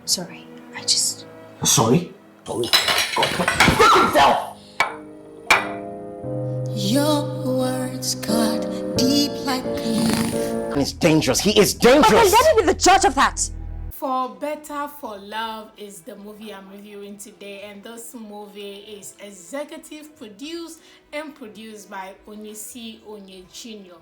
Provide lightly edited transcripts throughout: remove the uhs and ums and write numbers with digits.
Sorry, I just... Sorry? Sorry. Take himself! Your words cut deep like a knife. He's dangerous. He is dangerous! Okay, let me be the judge of that! For Better for Love is the movie I'm reviewing today, and this movie is executive produced and produced by Onye Jr.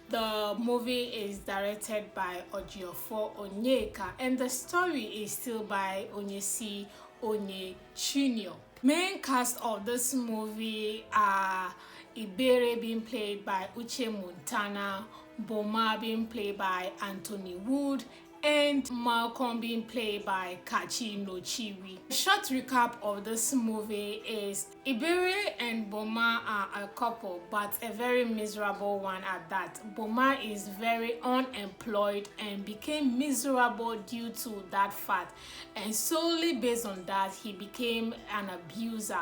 The movie is directed by Ejiofor Onyeka, and the story is still by Onye Jr. Main cast of this movie are Ibere being played by Uche Montana, Boma being played by Anthony Woode, and Malcolm being played by Kachi Nnochiri. Short recap of this movie is Ibere and Boma are a couple, but a very miserable one at that. Boma is very unemployed and became miserable due to that fact, and solely based on that he became an abuser,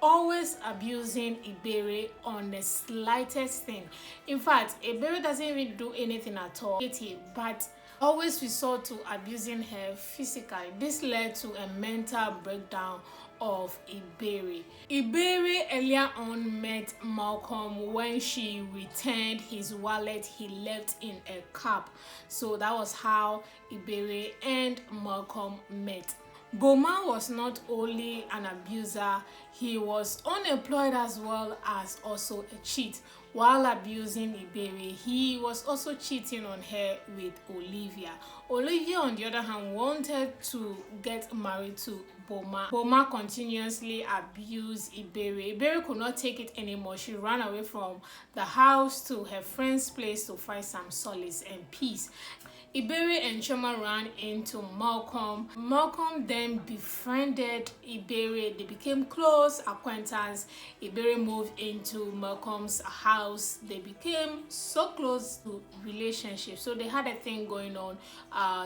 always abusing Ibere on the slightest thing. In fact, Ibere doesn't even do anything at all, but always resort to abusing her physically. This led to a mental breakdown of Ibere. Ibere earlier on met Malcolm when she returned his wallet he left in a cab. So that was how Ibere and Malcolm met. Boma was not only an abuser, he was unemployed as well as also a cheat. While abusing Ibere, he was also cheating on her with Olivia. Olivia, on the other hand, wanted to get married to Boma. Boma continuously abused Ibere. Ibere could not take it anymore. She ran away from the house to her friend's place to find some solace and peace. Ibere and Choma ran into Malcolm. Malcolm then befriended Ibere. They became close acquaintance. Ibere moved into Malcolm's house. They became so close to relationship. So they had a thing going on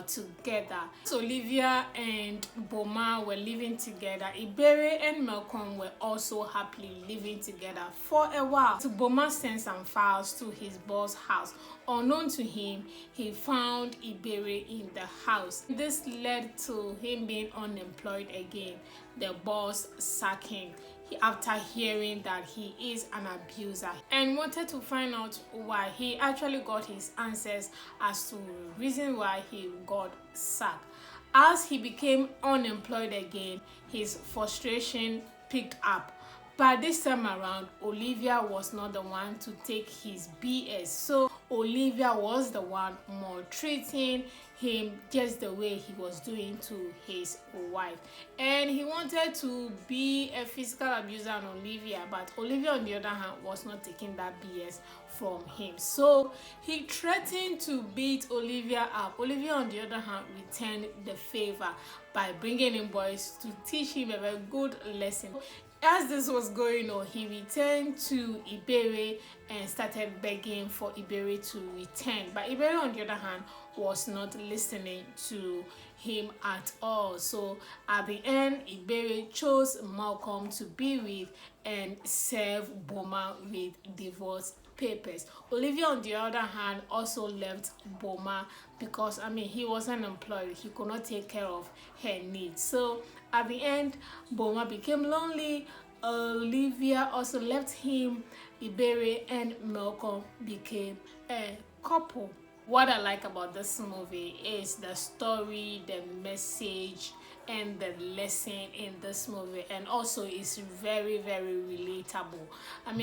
together. So Olivia and Boma were living together. Ibere and Malcolm were also happily living together for a while. So Boma sent some files to his boss' house. Unknown to him, he found Ibere in the house. This led to him being unemployed again. The boss sacked him after hearing that he is an abuser, and wanted to find out why. He actually got his answers as to the reason why he got sacked. As he became unemployed again, his frustration picked up. But this time around, Olivia was not the one to take his BS. So Olivia was the one maltreating him just the way he was doing to his wife. And he wanted to be a physical abuser on Olivia, but Olivia, on the other hand, was not taking that BS from him. So he threatened to beat Olivia up. Olivia, on the other hand, returned the favor by bringing in boys to teach him a very good lesson. As this was going on, he returned to Ibere and started begging for Ibere to return. But Ibere, on the other hand, was not listening to him at all. So at the end, Ibere chose Malcolm to be with and serve Boma with divorce papers. Olivia, on the other hand, also left Boma because, he was unemployed. He could not take care of her needs. So at the end, Boma became lonely. Olivia also left him. Ibere and Malcolm became a couple. What I like about this movie is the story, the message, and the lesson in this movie, and also it's very, very relatable.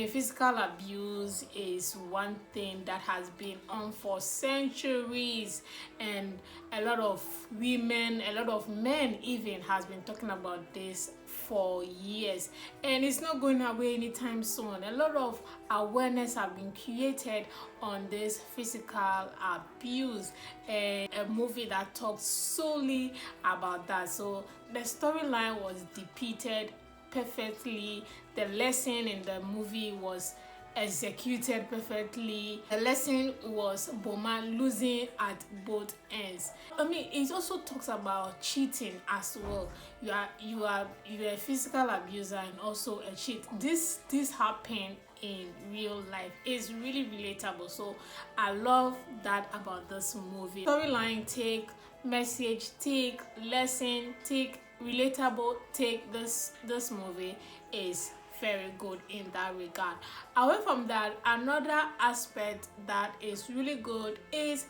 Physical abuse is one thing that has been on for centuries, and a lot of women, a lot of men even has been talking about this for years, and it's not going away anytime soon. A lot of awareness have been created on this physical abuse, and a movie that talks solely about that. So the storyline was depicted perfectly. The lesson in the movie was executed perfectly. The lesson was Boma losing at both ends. It also talks about cheating as well. You are a physical abuser and also a cheat. This happened in real life. It's really relatable. So I love that about this movie. Storyline take message, take lesson, take relatable, take this movie is very good in that regard. Away from that, another aspect that is really good is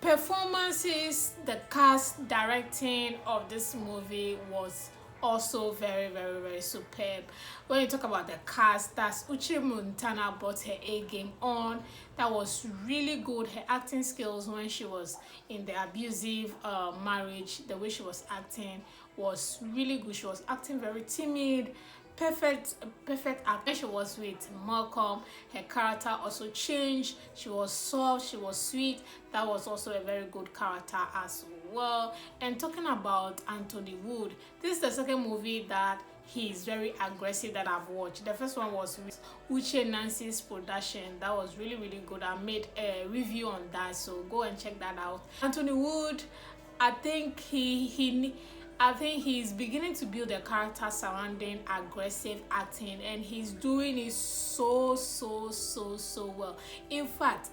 performances. The cast directing of this movie was also very superb. When you talk about the cast, that's Uche Montana brought her A game on. That was really good. Her acting skills when she was in the abusive marriage, the way she was acting was really good. She was acting very timid, perfect act. When she was with Malcolm, her character also changed. She was soft, she was sweet. That was also a very good character as well. And talking about Anthony Woode, this is the second movie that he's very aggressive that I've watched. The first one was with Uche Nancy's production. That was really good. I made a review on that, so go and check that out. Anthony Woode, I think he's beginning to build a character surrounding aggressive acting, and he's doing it so well. In fact,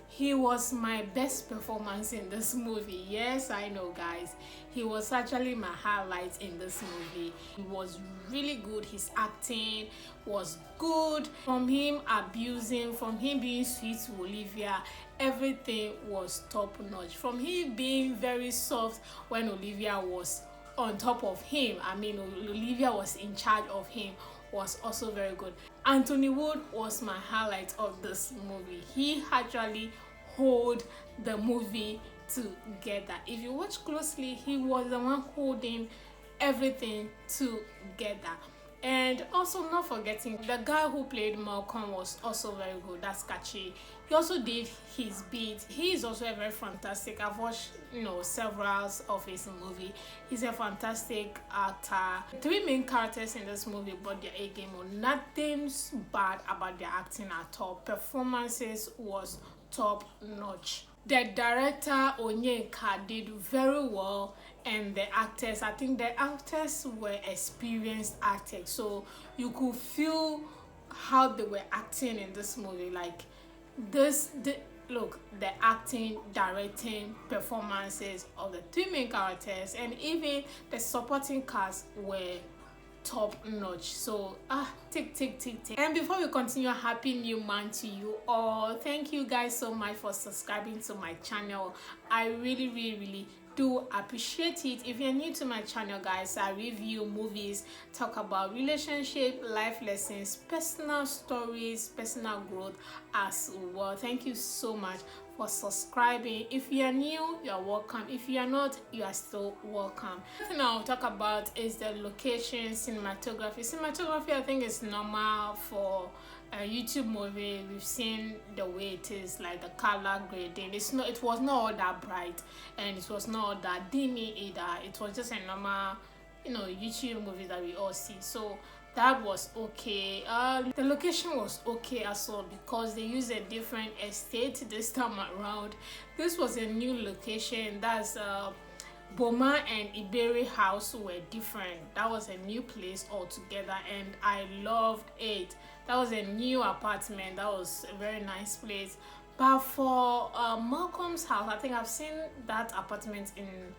he was my best performance in this movie. Yes, I know, guys. He was actually my highlight in this movie. He was really good. His acting was good. From him abusing, from him being sweet to Olivia, everything was top notch. From him being very soft when Olivia was on top of him, I mean Olivia was in charge of him, was also very good. Anthony Woode was my highlight of this movie. He actually hold the movie together. If you watch closely, he was the one holding everything together. And also, not forgetting, the guy who played Malcolm was also very good. That's Kachi. He also did his beat. He is also a very fantastic. I've watched, several of his movie. He's a fantastic actor. Three main characters in this movie brought their A game on. Nothing's bad about their acting at all. Performances was top notch. The director Onyeka did very well, and the actors, I think the actors were experienced actors, so you could feel how they were acting in this movie. Like look, the acting, directing, performances of the three main characters and even the supporting cast were top notch. So tick. And before we continue, happy new month to you all. Thank you guys so much for subscribing to my channel. I really do appreciate it. If you're new to my channel, guys, I review movies, talk about relationship, life lessons, personal stories, personal growth as well. Thank you so much for subscribing. If you are new, you are welcome. If you are not, you are still welcome. The thing I'll talk about is the location, cinematography. I think is normal for a YouTube movie. We've seen the way it is, like the color grading. It was not all that bright, and it was not all that dimmy either. It was just a normal, YouTube movie that we all see. So that was okay. The location was okay as well, because they used a different estate this time around. This was a new location. That's Boma and Iberi house were different. That was a new place altogether, and I loved it. That was a new apartment. That was a very nice place. But for Malcolm's house, I think I've seen that apartment in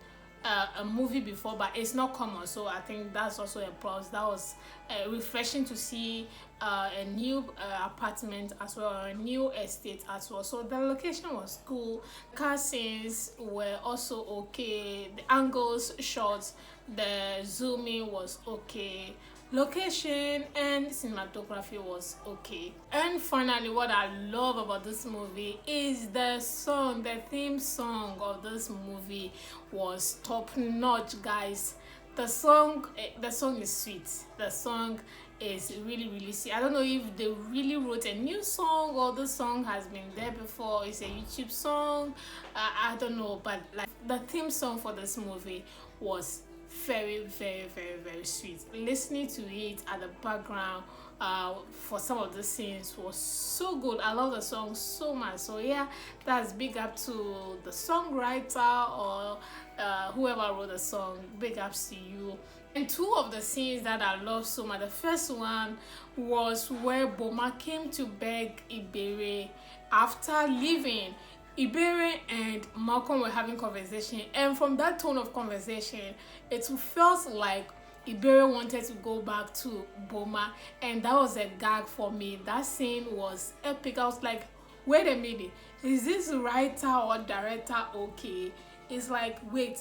a movie before, but it's not common, so I think that's also a plus. That was refreshing to see a new apartment as well, a new estate as well. So the location was cool. Car scenes were also okay. The angles, shots, the zooming was okay. Location and cinematography was okay. And finally, what I love about this movie is the song. The theme song of this movie was top notch, guys. The song is sweet. The song is really sweet. I don't know if they really wrote a new song or the song has been there before. It's a YouTube song. I don't know, but like the theme song for this movie was very sweet. Listening to it at the background for some of the scenes was so good. I love the song so much. So yeah, that's big up to the songwriter or whoever wrote the song. Big ups to you. And two of the scenes that I love so much, the first one was where Boma came to beg Ibere after leaving. Iberi and Malcolm were having conversation, and from that tone of conversation, it felt like Iberi wanted to go back to Boma, and that was a gag for me. That scene was epic. I was like, wait a minute, is this writer or director okay? It's like, wait,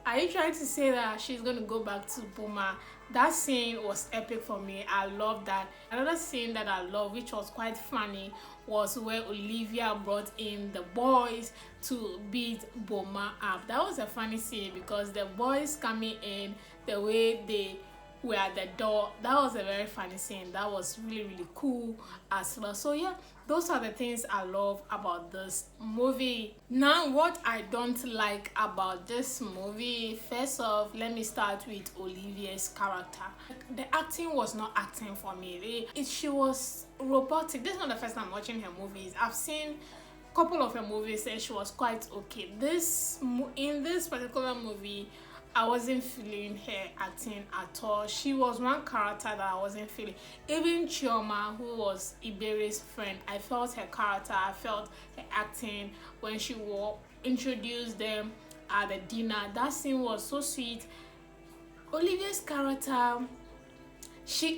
are you trying to say that she's going to go back to Boma? That scene was epic for me. I love that. Another scene that I love, which was quite funny, was where Olivia brought in the boys to beat Boma up. That was a funny scene because the boys coming in, the way they were at the door, that was a very funny scene. That was really cool as well. So yeah, those are the things I love about this movie. Now, what I don't like about this movie, first off, let me start with Olivia's character. The acting was not acting for me. She was robotic. This is not the first time I'm watching her movies. I've seen a couple of her movies and she was quite okay. In this particular movie, I wasn't feeling her acting at all. She was one character that I wasn't feeling. Even Chioma, who was Iberi's friend, I felt her character, I felt her acting when she introduced them at the dinner. That scene was so sweet. Olivia's character, she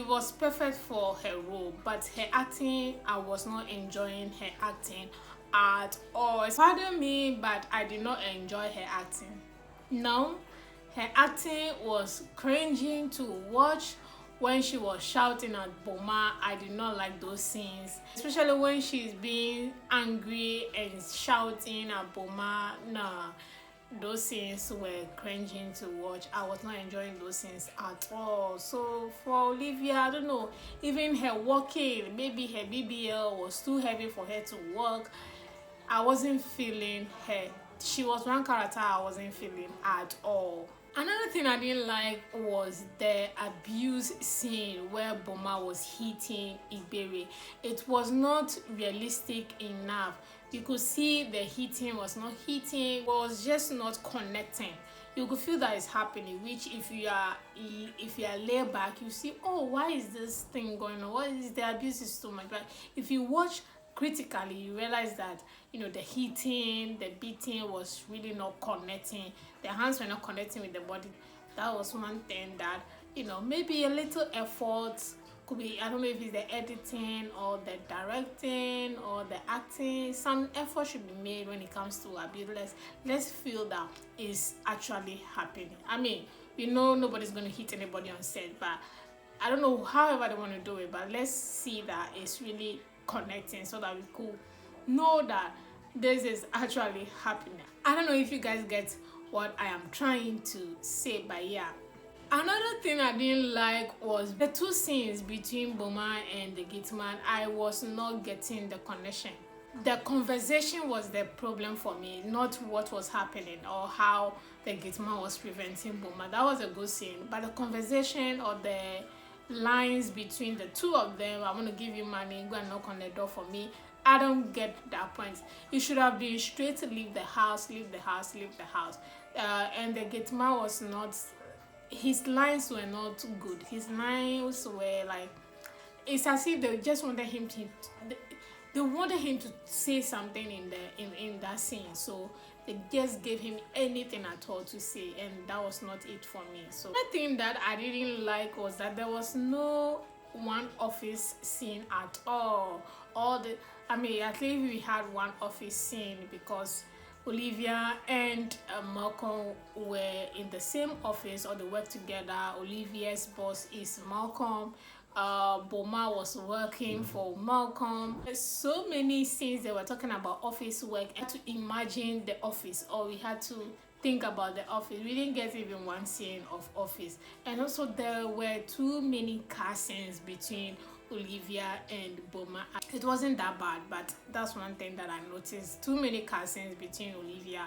was perfect for her role, but her acting, I was not enjoying her acting at all. Pardon me, but I did not enjoy her acting. No, her acting was cringing to watch. When she was shouting at Boma, I did not like those scenes, especially when she's being angry and shouting at Boma. Nah, those scenes were cringing to watch. I was not enjoying those scenes at all. So for Olivia, I don't know, even her walking, maybe her BBL was too heavy for her to walk. I wasn't feeling her. She was one character I wasn't feeling at all. Another thing I didn't like was the abuse scene where Boma was hitting Iberi. It was not realistic enough. You could see the hitting was not hitting, was just not connecting. You could feel that it's happening, which if you are laid back, you see, oh, why is this thing going on? What is the abuse is too much? But if you watch critically, you realize that the hitting, the beating was really not connecting. The hands were not connecting with the body. That was one thing that maybe a little effort could be. I don't know if it's the editing or the directing or the acting. Some effort should be made when it comes to abuse. Let's feel that is actually happening. I mean, nobody's going to hit anybody on set, but I don't know however they want to do it, but let's see that it's really connecting so that we could know that this is actually happening. I don't know if you guys get what I am trying to say, but yeah. Another thing I didn't like was the two scenes between Boma and the gateman. I was not getting the connection. The conversation was the problem for me, not what was happening or how the gateman was preventing Boma. That was a good scene, but the conversation or the lines between the two of them, I want to give you money, go and knock on the door for me. I don't get that point. It should have been straight to leave the house, leave the house, leave the house. And the gateman was not, his lines were not good. His lines were like, it's as if they just wanted him to, they wanted him to say something in that scene. So they just gave him anything at all to say, and that was not it for me. So the thing that I didn't like was that there was no one office scene at all. At least we had one office scene because Olivia and Malcolm were in the same office or they worked together. Olivia's boss is Malcolm. Boma was working for Malcolm. There's so many scenes they were talking about office work. I had to imagine the office, or we had to think about the office. We didn't get even one scene of office. And also there were too many car scenes between Olivia and Boma. It wasn't that bad, but that's one thing that I noticed. Too many car scenes between Olivia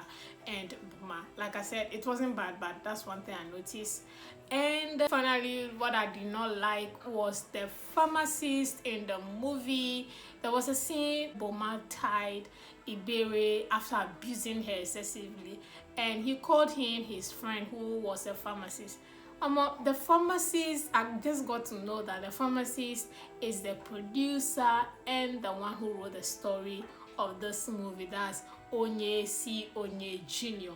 and Boma. Like I said, it wasn't bad, but that's one thing I noticed. And finally, what I did not like was the pharmacist in the movie. There was a scene Boma tied Iberi after abusing her excessively, and he called him his friend who was a pharmacist. The pharmacist, I just got to know that the pharmacist is the producer and the one who wrote the story of this movie. That's Onye Jr.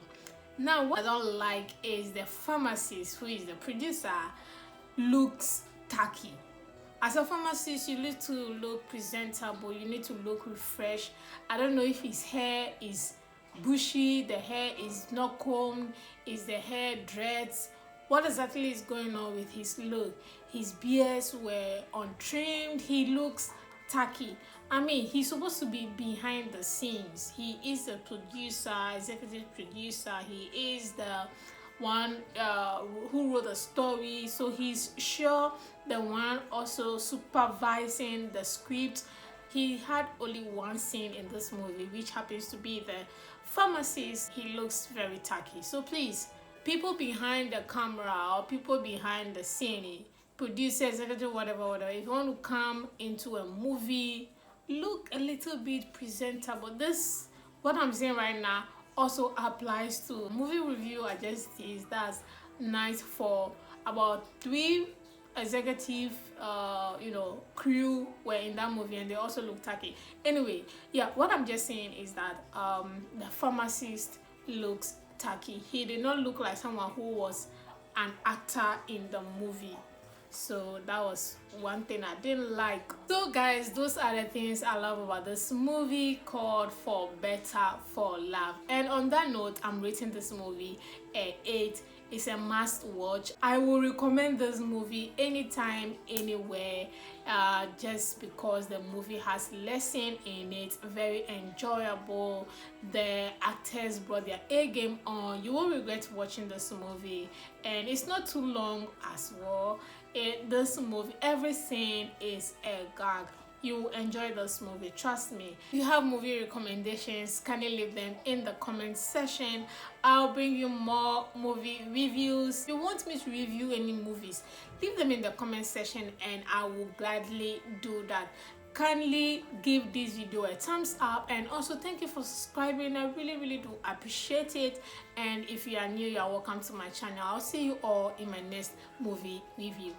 Now, what I don't like is the pharmacist, who is the producer, looks tacky. As a pharmacist, you need to look presentable, you need to look refreshed. I don't know if his hair is bushy, the hair is not combed, is the hair dreads. What exactly is going on with his look? His beards were untrimmed, he looks tacky. I mean, he's supposed to be behind the scenes. He is a producer, executive producer. He is the one who wrote the story, so he's sure the one also supervising the script. He had only one scene in this movie, which happens to be the pharmacist. He looks very tacky. So please, people behind the camera or people behind the scene, producer, executive, whatever, if you want to come into a movie, look a little bit presentable. This, what I'm saying right now, also applies to movie review agencies. That's nice for about 3 executive crew were in that movie, and they also look tacky. Anyway, yeah, what I'm just saying is that the pharmacist looks tacky. He did not look like someone who was an actor in the movie. So that was one thing I didn't like. So guys, those are the things I love about this movie called For Better For Love. And on that note, I'm rating this movie a 8. It's a must watch. I will recommend this movie anytime, anywhere, just because the movie has lesson in it, very enjoyable. The actors brought their A game on. You won't regret watching this movie, and it's not too long as well. This movie, every scene is a gag. You will enjoy this movie, trust me. If you have movie recommendations, kindly leave them in the comment section. I'll bring you more movie reviews. If you want me to review any movies, leave them in the comment section and I will gladly do that. Kindly give this video a thumbs up, and also thank you for subscribing. I really do appreciate it. And if you are new, you are welcome to my channel. I'll see you all in my next movie review.